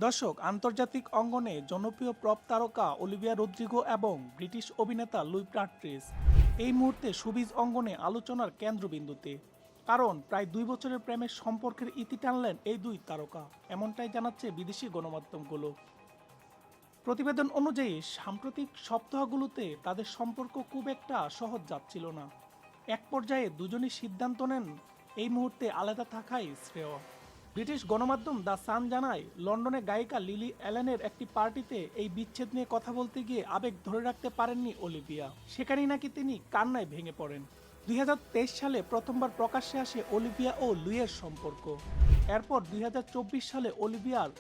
দর্শক, আন্তর্জাতিক অঙ্গনে জনপ্রিয় পপ তারকা অলিভিয়া রদ্রিগো এবং ব্রিটিশ অভিনেতা লুই প্যাট্রিস এই মুহূর্তে শোবিজ অঙ্গনে আলোচনার কেন্দ্রবিন্দুতে। কারণ প্রায় 2 বছরের প্রেমের সম্পর্কের ইতি টানলেন এই দুই তারকা, এমনটাই জানাচ্ছে বিদেশি গণমাধ্যমগুলো। প্রতিবেদন অনুযায়ী সাম্প্রতিক সপ্তাহগুলোতে তাদের সম্পর্ক খুব একটা সহজ যাচ্ছিল না। এক পর্যায়ে দুজনই সিদ্ধান্ত নেন এই মুহূর্তে আলাদা থাকাই শ্রেয়। ব্রিটিশ গণমাধ্যম দ্য সান জানায়, লন্ডনে গায়িকা লিলি অ্যালেনের একটি পার্টিতে এই বিচ্ছেদ নিয়ে কথা বলতে গিয়ে আবেগ ধরে রাখতে পারেননি অলিভিয়া। সেখানেই নাকি তিনি কান্নায় ভেঙে পড়েন। 2023 সালে প্রথমবার প্রকাশ্যে আসে অলিভিয়া ও লুইয়ের সম্পর্ক। এরপর 2024 সালে অলিভিয়ার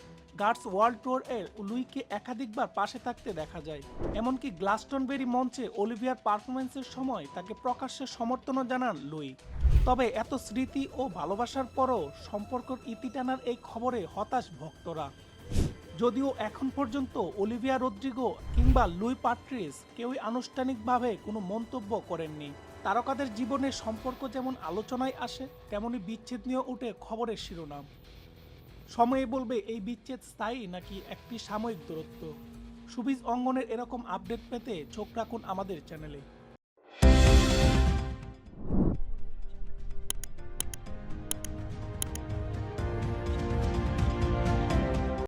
গার্ডস ওয়ার্ল্ড ট্যুর এ লুইকে একাধিকবার পাশে থাকতে দেখা যায়। এমনকি গ্লাসটনবেরি মঞ্চে অলিভিয়ার পারফরমেন্সের সময় তাকে প্রকাশ্যে সমর্থনও জানান লুই। তবে এত স্মৃতি ও ভালোবাসার পরও সম্পর্কের ইতি টানার এই খবরে হতাশ ভক্তরা। যদিও এখন পর্যন্ত অলিভিয়া রদ্রিগো কিংবা লুই প্যাট্রিস কেউই আনুষ্ঠানিকভাবে কোনো মন্তব্য করেননি। তারকাদের জীবনের সম্পর্ক যেমন আলোচনায় আসে, তেমনি বিচ্ছেদ নিয়ে ওঠে খবরের শিরোনাম। সময়ে বলবে এই বিচ্ছেদ স্থায়ী নাকি একটি সাময়িক দূরত্ব। শোবিজ অঙ্গনের এরকম আপডেট পেতে চোখ রাখুন আমাদের চ্যানেলে।